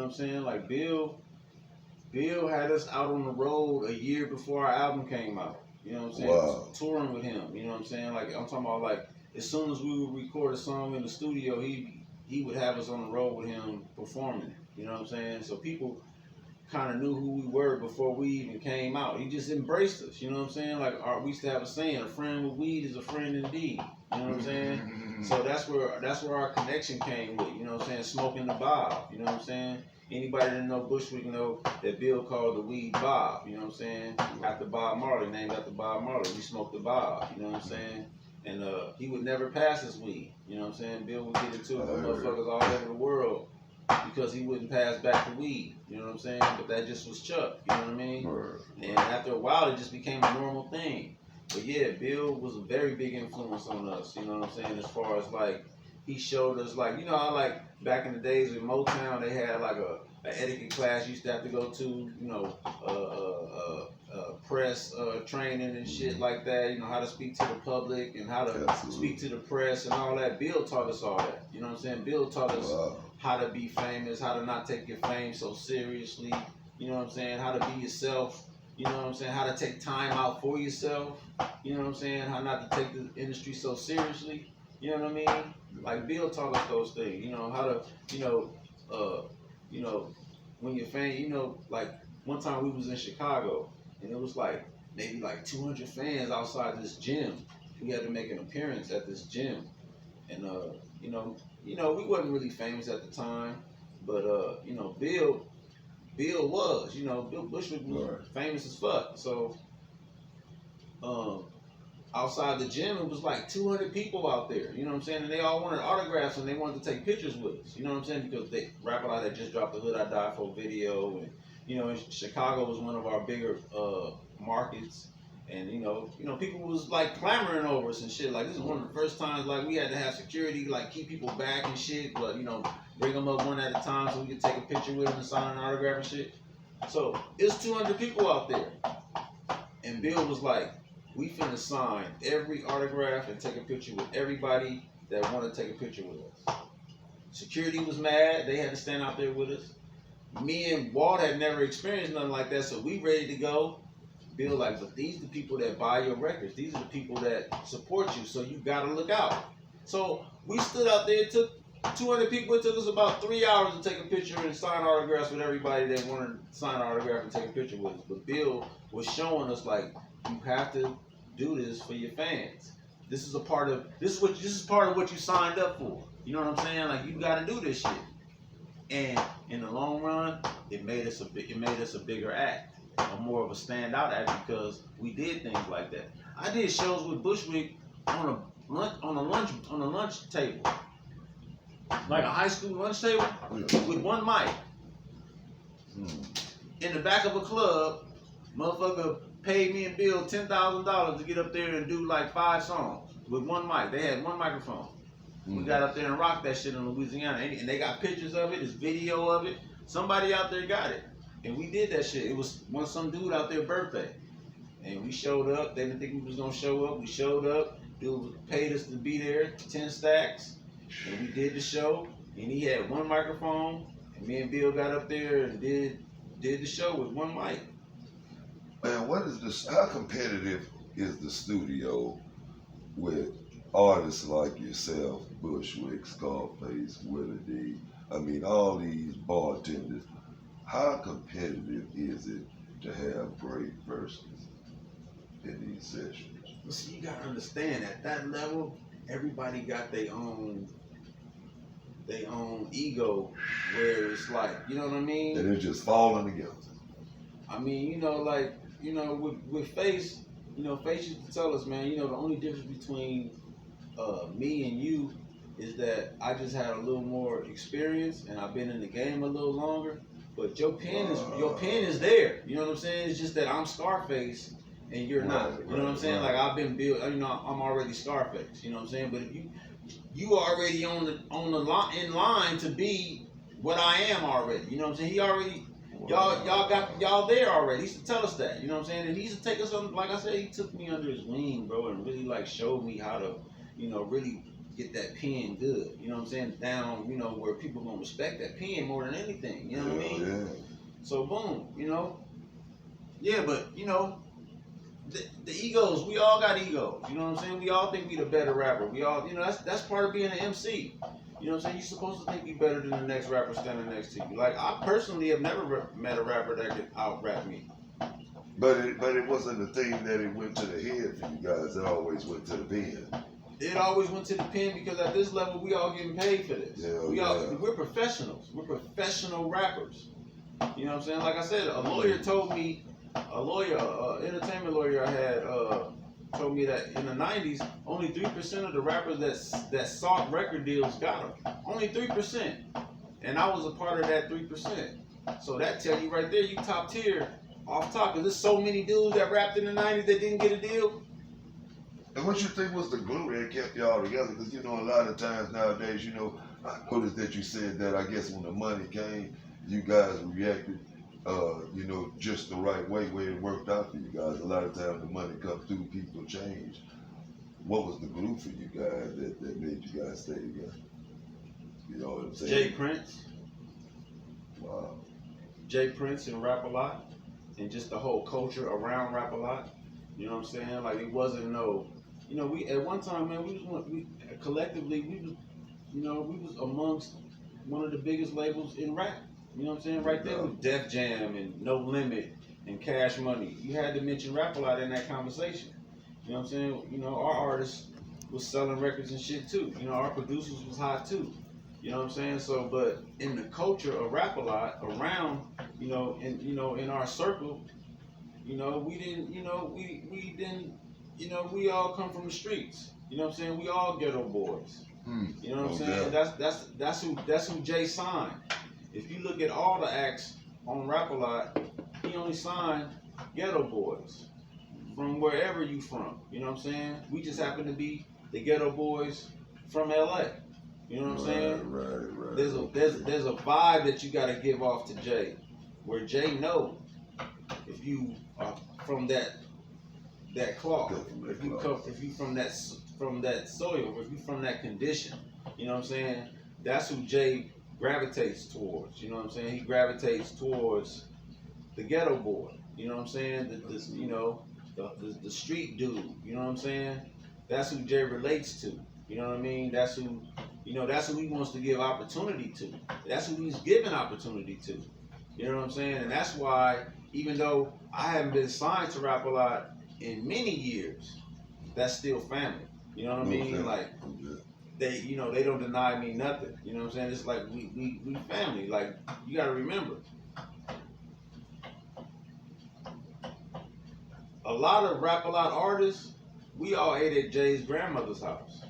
I'm saying? Like Bill had us out on the road a year before our album came out. You know what I'm saying? Wow. Touring with him. You know what I'm saying? Like I'm talking about like as soon as we would record a song in the studio, he would have us on the road with him performing. You know what I'm saying? So people kind of knew who we were before we even came out. He just embraced us. You know what I'm saying? Like we used to have a saying: "A friend with weed is a friend indeed." You know what I'm saying? So that's where our connection came with. You know what I'm saying? Smoking the Bob. You know what I'm saying? Anybody that know Bushwick know that Bill called the weed Bob. You know what I'm saying? After Bob Marley, named after Bob Marley. We smoked the Bob. You know what I'm saying? And he would never pass us weed. You know what I'm saying? Bill would get into it with motherfuckers all over the world because he wouldn't pass back the weed. You know what I'm saying? But that just was Chuck. You know what I mean? And after a while, it just became a normal thing. But yeah, Bill was a very big influence on us. You know what I'm saying? As far as like, he showed us like, you know how like back in the days in Motown, they had like a etiquette class you used to have to go to, you know, press training and shit like that, you know, how to speak to the public and how to speak to the press and all that. Bill taught us all that. You know what I'm saying? Bill taught us how to be famous, how to not take your fame so seriously. You know what I'm saying? How to be yourself. You know what I'm saying? How to take time out for yourself. You know what I'm saying? How not to take the industry so seriously. You know what I mean? Like Bill taught us those things. You know how to, you know, when you're famous. You know, like one time we was in Chicago and it was like maybe like 200 fans outside this gym. We had to make an appearance at this gym, and you know, we wasn't really famous at the time, but you know, Bill was, you know, Bill Bushwick was famous as fuck. So outside the gym, it was like 200 people out there. You know what I'm saying? And they all wanted autographs and they wanted to take pictures with us. You know what I'm saying? Because they Rap-A-Lot had just dropped the Hood I Die For video, and you know, Chicago was one of our bigger markets. And you know, people was like clamoring over us and shit. Like this is one of the first times like we had to have security, like keep people back and shit. But you know, bring them up one at a time so we could take a picture with them and sign an autograph and shit. So it's 200 people out there, and Bill was like, "We finna sign every autograph and take a picture with everybody that want to take a picture with us." Security was mad; they had to stand out there with us. Me and Walt had never experienced nothing like that, so we ready to go. Bill like, but these are the people that buy your records. These are the people that support you, so you gotta look out. So we stood out there, it took 200 people, it took us about 3 hours to take a picture and sign autographs with everybody that wanted to sign an autograph and take a picture with us. But Bill was showing us like, you have to do this for your fans. This is part of what you signed up for. You know what I'm saying? Like you gotta do this shit. And in the long run, it made us a bigger act. Or more of a standout act because we did things like that. I did shows with Bushwick on a lunch table, like a high school lunch table with one mic in the back of a club. Motherfucker paid me and Bill $10,000 to get up there and do like 5 songs with one mic. They had one microphone. We got up there and rocked that shit in Louisiana, and they got pictures of it. There's video of it. Somebody out there got it. And we did that shit. It was some dude out there birthday. And we showed up. They didn't think we was gonna show up. We showed up. Dude paid us to be there, 10 stacks. And we did the show. And he had one microphone. And me and Bill got up there and did the show with one mic. Man, how competitive is the studio with artists like yourself, Bushwick, Scarface, Willie D? I mean, all these bartenders. How competitive is it to have great verses in these sessions? But see, you gotta understand, at that level, everybody got their own ego, where it's like, you know what I mean? And it's just falling together. I mean, you know, like, you know, with Face, you know, Face used to tell us, man, you know, the only difference between me and you is that I just had a little more experience and I've been in the game a little longer. But your pen is there. You know what I'm saying? It's just that I'm Scarface and you're not. You know what I'm saying? Like I've been built. You know, I'm already Scarface. You know what I'm saying? But if you already in line to be what I am already. You know what I'm saying? He already y'all there already. He used to tell us that. You know what I'm saying? And he used to take us on. Like I said, he took me under his wing, bro, and really like showed me how to, you know, really get that pen good. You know what I'm saying? Down, you know, where people gonna respect that pen more than anything. You know what I mean? Yeah. So boom, you know. Yeah, but you know, the egos, we all got egos. You know what I'm saying? We all think we the better rapper. We all, you know, that's part of being an MC. You know what I'm saying? You're supposed to think you better than the next rapper standing next to you. Like, I personally have never met a rapper that could out rap me. But it wasn't a thing that it went to the head for you guys. It always went to the pen. It always went to the pen because at this level, we all getting paid for this. We're professionals. We're professional rappers. You know what I'm saying? Like I said, a entertainment lawyer I had told me that in the 90s, only 3% of the rappers that sought record deals got them. Only 3%. And I was a part of that 3%. So that tell you right there, you top tier off top. Because there's so many dudes that rapped in the 90s that didn't get a deal. And what you think was the glue that kept y'all together? Because, you know, a lot of times nowadays, you know, I noticed that you said that, I guess, when the money came, you guys reacted, you know, just the right way, where it worked out for you guys. A lot of times the money comes through, people change. What was the glue for you guys that made you guys stay together? You know what I'm saying? Jay Prince. Wow. Jay Prince and Rap A Lot. And just the whole culture around Rap A Lot. You know what I'm saying? Like, it wasn't no, you know, we at one time, man, we collectively, we was amongst one of the biggest labels in rap. You know what I'm saying? Right there with Def Jam and No Limit and Cash Money. You had to mention Rap A Lot in that conversation. You know what I'm saying? You know, our artists was selling records and shit too. You know, our producers was hot too. You know what I'm saying? So, but in the culture of Rap A Lot, around, in our circle, you know, we didn't, we didn't, we all come from the streets. You know what I'm saying? We all ghetto boys. You know what I'm saying? That's who Jay signed. If you look at all the acts on Rap A Lot, he only signed ghetto boys from wherever you from. You know what I'm saying? We just happen to be the ghetto boys from LA. You know what I'm saying? Right. There's a vibe that you gotta give off to Jay, where Jay know if you are from that cloth, if you from that soil, if you from that condition, you know what I'm saying? That's who Jay gravitates towards. You know what I'm saying? He gravitates towards the ghetto boy. You know what I'm saying? The street dude. You know what I'm saying? That's who Jay relates to. You know what I mean? That's who he wants to give opportunity to. That's who he's giving opportunity to. You know what I'm saying? And that's why, even though I haven't been signed to Rap A Lot in many years, that's still family. You know what I mean? Like, they don't deny me nothing. You know what I'm saying? It's like we family. Like, you gotta remember, a lot of Rap A Lot artists, we all ate at Jay's grandmother's house.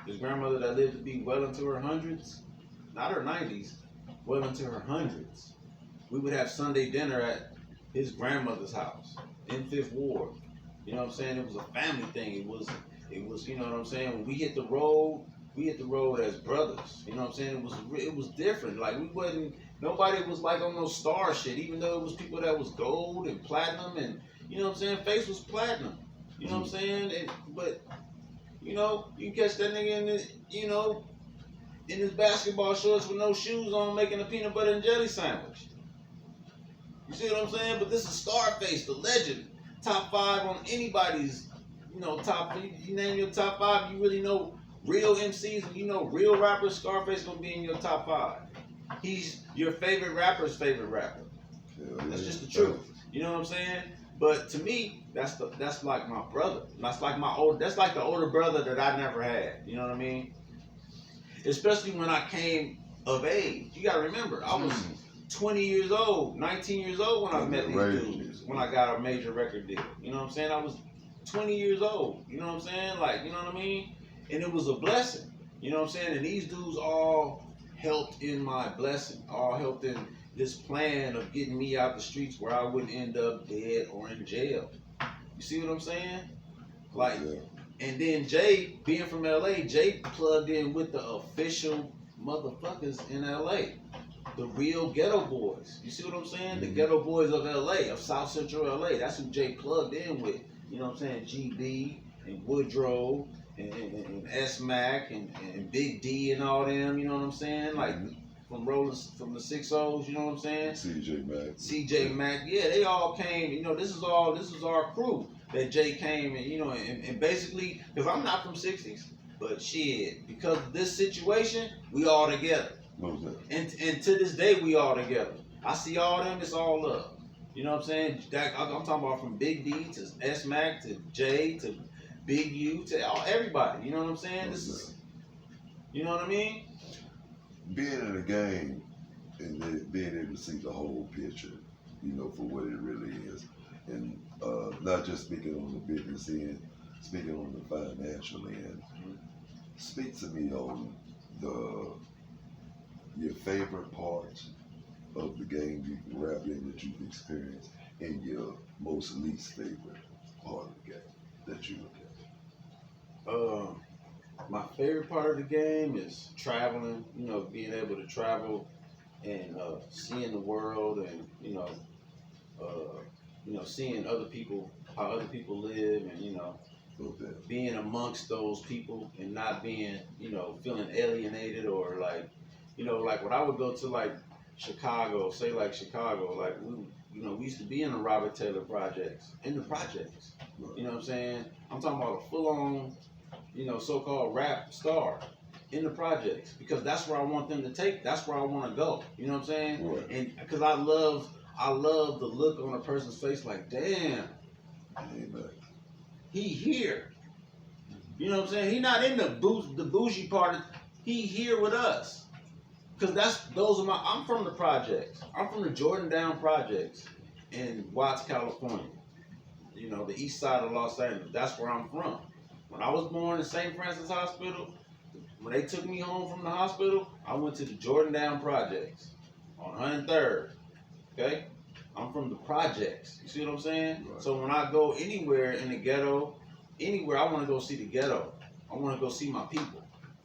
His grandmother that lived to be well into her hundreds, not her 90s, well into her hundreds. We would have Sunday dinner at his grandmother's house in Fifth Ward. You know what I'm saying? It was a family thing. It was, you know what I'm saying? When we hit the road as brothers. You know what I'm saying? It was different. Like, nobody was like on no star shit, even though it was people that was gold and platinum and, you know what I'm saying? Face was platinum. You know what I'm saying? But, you know, you catch that nigga in his basketball shorts with no shoes on making a peanut butter and jelly sandwich. You see what I'm saying? But this is Scarface, the legend. Top 5 on anybody's, you name your top 5, you really know real MCs and you know real rappers, Scarface gonna be in your top 5. He's your favorite rapper's favorite rapper. That's just the truth. You know what I'm saying? But to me, that's like my brother. That's like the older brother that I never had. You know what I mean? Especially when I came of age. You gotta remember, I was 20 years old, 19 years old when I met these dudes, when I got a major record deal. You know what I'm saying? I was 20 years old. You know what I'm saying? Like, you know what I mean? And it was a blessing. You know what I'm saying? And these dudes all helped in my blessing, all helped in this plan of getting me out the streets where I wouldn't end up dead or in jail. You see what I'm saying? Like, and then Jay, being from LA, Jay plugged in with the official motherfuckers in LA. The real ghetto boys. You see what I'm saying? The ghetto boys of LA, of South Central LA. That's who Jay plugged in with. You know what I'm saying? GB and Woodrow and S Mac and Big D and all them. You know what I'm saying? Like from from the 6-0s. You know what I'm saying? CJ Mac. Yeah, they all came. You know, this is our crew that Jay came and basically because I'm not from 60s, but shit, because of this situation, we all together. And to this day, we all together. I see all them, it's all love. You know what I'm saying? I'm talking about from Big D to S Mac to J to Big U to everybody. You know what I'm saying? This is, you know what I mean? Being in a game and then being able to see the whole picture, you know, for what it really is, and not just speaking on the business end, speaking on the financial end. Speak to me on your favorite parts of the game you can rap in that you've experienced, and your most least favorite part of the game that you look at. My favorite part of the game is traveling. You know, being able to travel and seeing the world, and seeing other people, how other people live, and being amongst those people and not being, feeling alienated or like when I would go to like Chicago, like we used to be in the Robert Taylor projects, in the projects. Right. You know what I'm saying? I'm talking about a full-on, so-called rap star in the projects, because that's where I want them to take. That's where I want to go. You know what I'm saying? Right. And because I love the look on a person's face, like, damn, he here. You know what I'm saying? He not in the bougie part. He here with us. Because I'm from the projects. I'm from the Jordan Down projects in Watts, California. You know, the east side of Los Angeles. That's where I'm from. When I was born in St. Francis Hospital, when they took me home from the hospital, I went to the Jordan Down projects on 103rd. Okay? I'm from the projects. You see what I'm saying? Right. So when I go anywhere in the ghetto, anywhere, I want to go see the ghetto. I want to go see my people.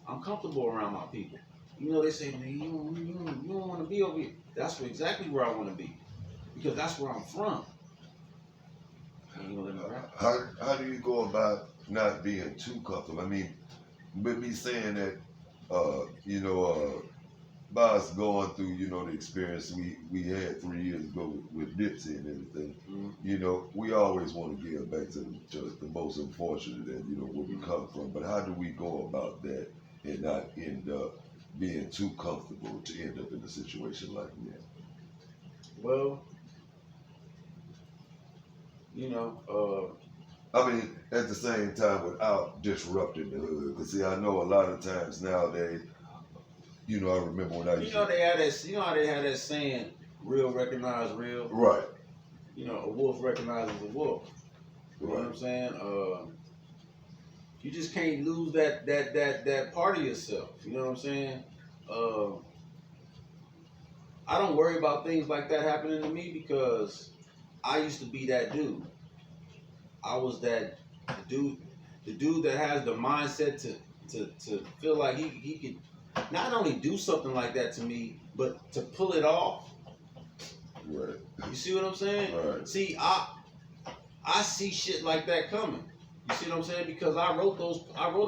I'm comfortable around my people. You know, they say, man, you don't want to be over here. That's exactly where I want to be, because that's where I'm from. How do you go about not being too comfortable? I mean, with me saying that, by us going through, the experience we had 3 years ago with Nipsey and everything, we always want to give back to the most unfortunate and, where we come from. But how do we go about that and not end up being too comfortable to end up in a situation like that? Well, I mean, at the same time, without disrupting the hood. Because, see, I know a lot of times nowadays, I remember when I used they had that, how they had that saying, real recognize real? Right. A wolf recognizes a wolf. You know what I'm saying? You just can't lose that part of yourself. You know what I'm saying? I don't worry about things like that happening to me, because I used to be that dude. I was the dude that has the mindset to feel like he could not only do something like that to me, but to pull it off. Right. You see what I'm saying? Right. See, I see shit like that coming. You see what I'm saying? Because I wrote a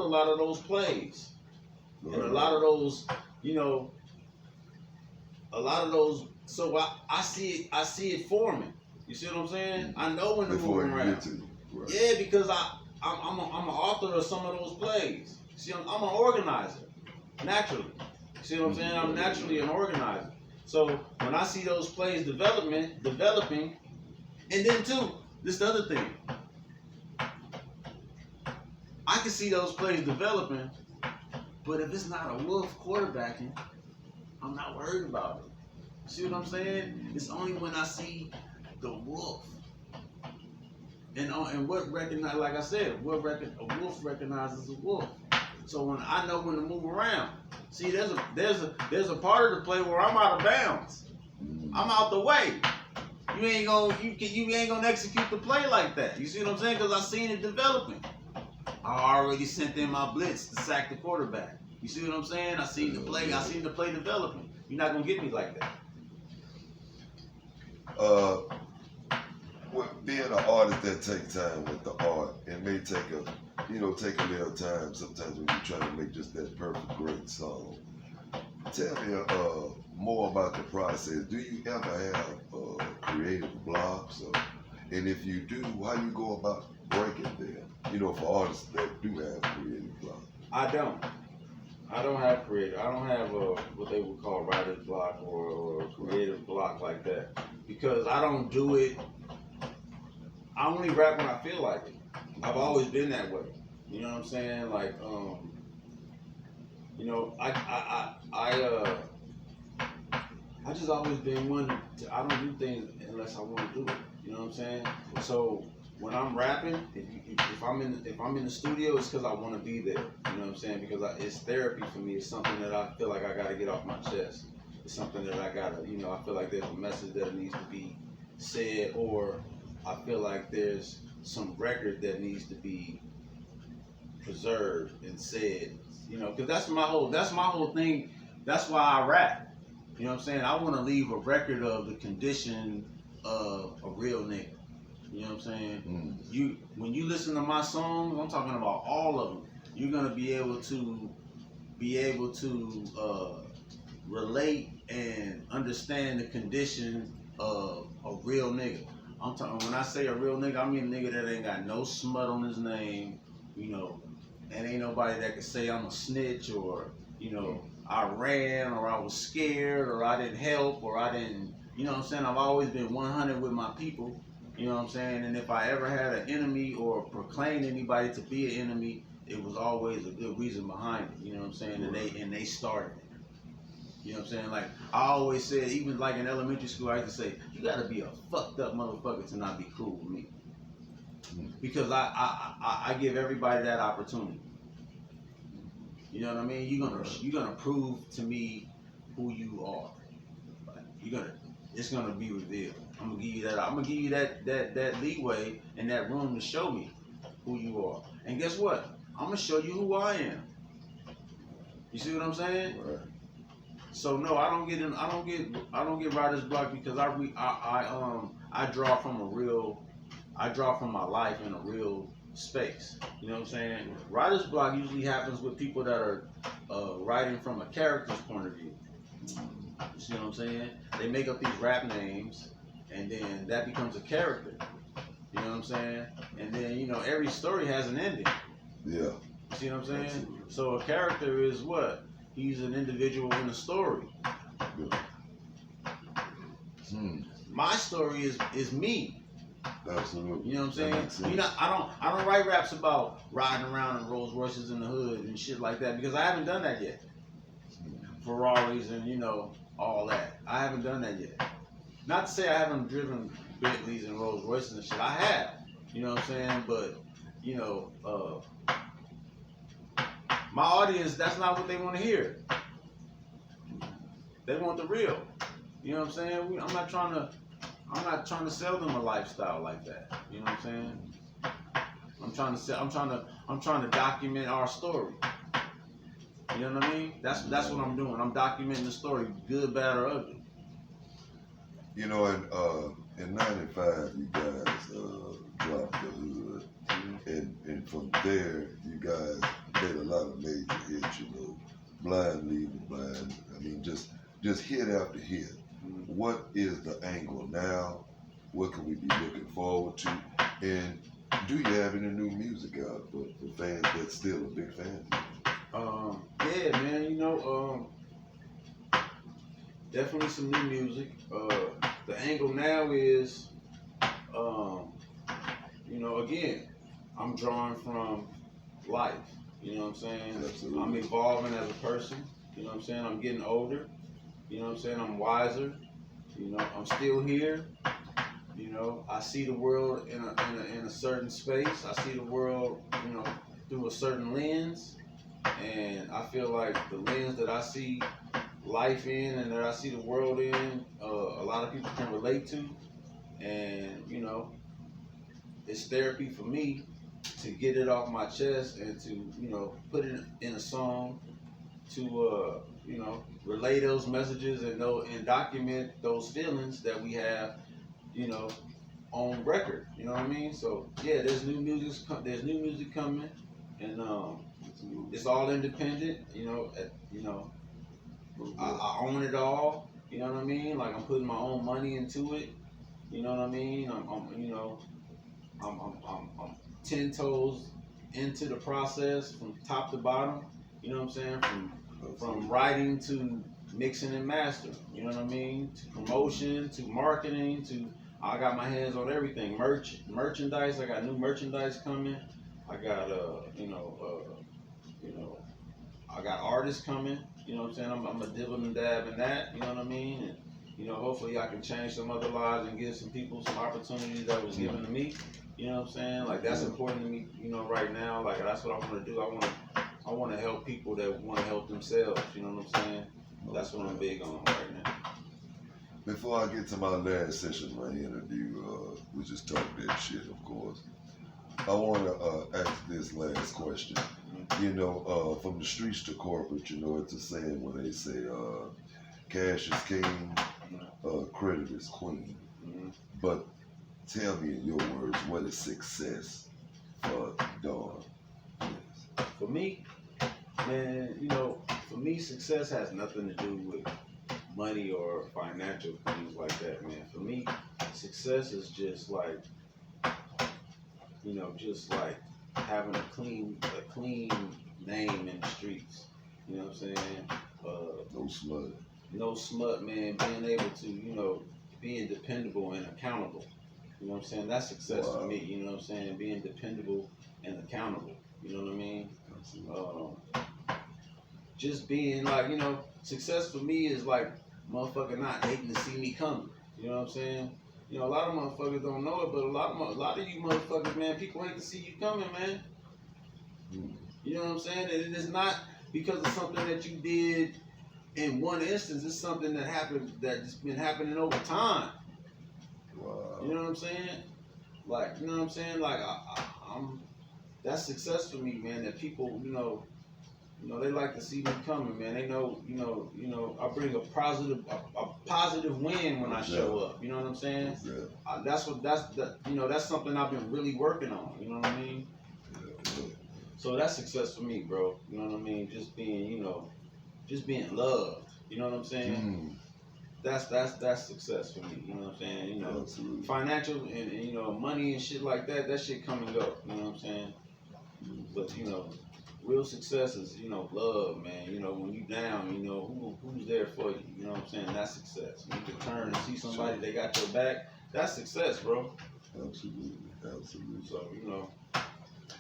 lot of those plays. Right. And a lot of those, so I see it forming. You see what I'm saying? I know when to move around. Right. Yeah, because I'm an author of some of those plays. See, I'm an organizer, naturally. See what I'm saying? I'm naturally an organizer. So when I see those plays developing, and then too, this is the other thing. I can see those plays developing, but if it's not a wolf quarterbacking, I'm not worried about it. See what I'm saying? It's only when I see the wolf. And what recognize, like I said, a wolf recognizes a wolf. So when I know when to move around. See, there's a part of the play where I'm out of bounds. I'm out the way. You ain't gonna execute the play like that. You see what I'm saying? Because I seen it developing. I already sent in my blitz to sack the quarterback. You see what I'm saying? I seen the play developing. You're not gonna get me like that. Being an artist that takes time with the art, it may take take a little time sometimes when you're trying to make just that perfect great song. Tell me more about the process. Do you ever have creative blocks? And if you do, how you go about breaking them? For artists that do have creative blocks. I don't. I don't have creative. I don't have what they would call writer's block or a creative block like that, because I don't do it. I only rap when I feel like it. I've always been that way. You know what I'm saying? Like, I just always been one. I don't do things unless I want to do it. You know what I'm saying? So when I'm rapping, if I'm in the studio, it's because I want to be there. You know what I'm saying? Because it's therapy for me. It's something that I feel like I got to get off my chest. It's something that I gotta, I feel like there's a message that needs to be said, or I feel like there's some record that needs to be preserved and said. Because that's my whole thing. That's why I rap. You know what I'm saying? I want to leave a record of the condition of a real nigga. You know what I'm saying? When you listen to my songs, I'm talking about all of them. You're gonna be able to relate and understand the condition of a real nigga. I'm talking, when I say a real nigga, I mean a nigga that ain't got no smut on his name, and ain't nobody that can say I'm a snitch, or I ran, or I was scared, or I didn't help, or I didn't. You know what I'm saying? I've always been 100 with my people. You know what I'm saying? And if I ever had an enemy or proclaimed anybody to be an enemy, it was always a good reason behind it. You know what I'm saying? And they started it. You know what I'm saying? Like I always said, even like in elementary school, I used to say, you gotta be a fucked up motherfucker to not be cool with me. Because I give everybody that opportunity. You know what I mean? You're gonna prove to me who you are. It's gonna be revealed. I'm gonna give you that leeway and that room to show me who you are. And guess what? I'm gonna show you who I am. You see what I'm saying? Right. So no, I don't get writer's block, because I draw from my life in a real space. You know what I'm saying? Writer's block usually happens with people that are writing from a character's point of view. You see what I'm saying? They make up these rap names, and then that becomes a character. You know what I'm saying? And then, every story has an ending. Yeah. You see what I'm saying? Absolutely. So a character is what? He's an individual in a story. Yeah. My story is me. Absolutely. You know what I'm saying? I don't write raps about riding around in Rolls Royces in the hood and shit like that, because I haven't done that yet. Ferraris and all that. I haven't done that yet. Not to say I haven't driven Bentleys and Rolls Royces and shit. I have. You know what I'm saying? But my audience, that's not what they want to hear. They want the real. You know what I'm saying? I'm not trying to sell them a lifestyle like that. You know what I'm saying? I'm trying to document our story. You know what I mean? That's what I'm doing. I'm documenting the story, good, bad, or ugly. In '95, you guys dropped the hood, and from there, you guys made a lot of major hits. Blind leading blind. I mean, just hit after hit. What is the angle now? What can we be looking forward to? And do you have any new music out for fans that's still a big fan? Yeah, man. Definitely some new music. The angle now is, again, I'm drawing from life. You know what I'm saying? Absolutely. I'm evolving as a person. You know what I'm saying? I'm getting older. You know what I'm saying? I'm wiser. I'm still here. I see the world in a certain space. I see the world, through a certain lens. And I feel like the lens that I see life in and that I see the world in, a lot of people can relate to. And, it's therapy for me to get it off my chest and to, put it in a song to, relay those messages and document those feelings that we have, on record. You know what I mean? So, yeah, there's new music coming. and it's all independent. I own it all. You know what I mean? Like I'm putting my own money into it. You know what I mean? I'm 10 toes into the process from top to bottom. You know what I'm saying? From writing to mixing and mastering. You know what I mean? To promotion, to marketing, to I got my hands on everything. Merchandise. I got new merchandise coming. I got I got artists coming. You know what I'm saying? I'm a dibble and dab in that. You know what I mean? And hopefully I can change some other lives and give some people some opportunities that was given to me. You know what I'm saying? Like that's important to me. Right now, like that's what I want to do. I want to help people that want to help themselves. You know what I'm saying? That's what I'm big on right now. Before I get to my last session of my interview, we just talk that shit, of course. I want to ask this last question. From the streets to corporate, it's a saying when they say cash is king, credit is queen. Mm-hmm. But tell me in your words, what is success for Don? Yes. For me, man, for me, success has nothing to do with money or financial things like that, man. For me, success is just like, just like having a clean name in the streets. You know what I'm saying? No smut. No smut, man. Being able to, being dependable and accountable. You know what I'm saying? That's success for me. You know what I'm saying? Being dependable and accountable. You know what I mean? Just being like, success for me is like motherfucker not hating to see me coming. You know what I'm saying? A lot of motherfuckers don't know it, but a lot of you motherfuckers, man, people hate to see you coming, man. You know what I'm saying? And it is not because of something that you did in one instance. It's something that happened that's been happening over time. Wow. You know what I'm saying? Like, you know what I'm saying? Like, I'm that's success for me, man. That people, they like to see me coming, man. They know, I bring a positive win when I show up. You know what I'm saying? That's something I've been really working on. You know what I mean? So that's success for me, bro. You know what I mean? Just being, loved. You know what I'm saying? That's success for me. You know what I'm saying? Absolutely. Financial and money and shit like that. That shit come and go. You know what I'm saying? But real success is love, man. When you down, who's there for you. You know what I'm saying? That's success. When you can turn and see somebody that got your back. That's success, bro. Absolutely. So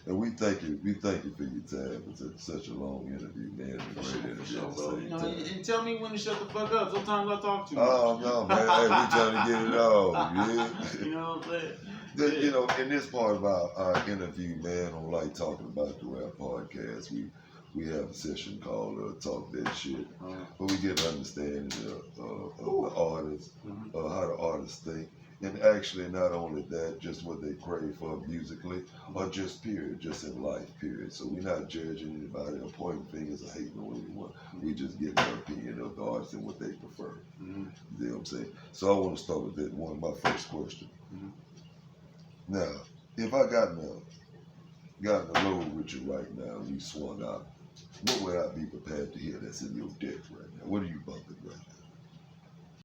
and we thank you for your time. It's such a long interview, man. A great interview at the same time. And tell me when to shut the fuck up. Sometimes I talk too much. Oh no, man. Hey, we trying to get it on. Yeah. You know what I'm saying? In this part of our interview, man, on Like Talking About the Rap podcast, we have a session called Talk That Shit, where we get an understanding of the artists, how the artists think. And actually, not only that, just what they crave for musically, or just period, just in life, period. So we're not judging anybody or pointing fingers or hating on anyone. We just get their opinion of the artist and what they prefer. You know what I'm saying? So I want to start with that one, my first question. Now, if I got in the road with you right now and you swung out, what would I be prepared to hear that's in your deck right now? What are you bumping right now?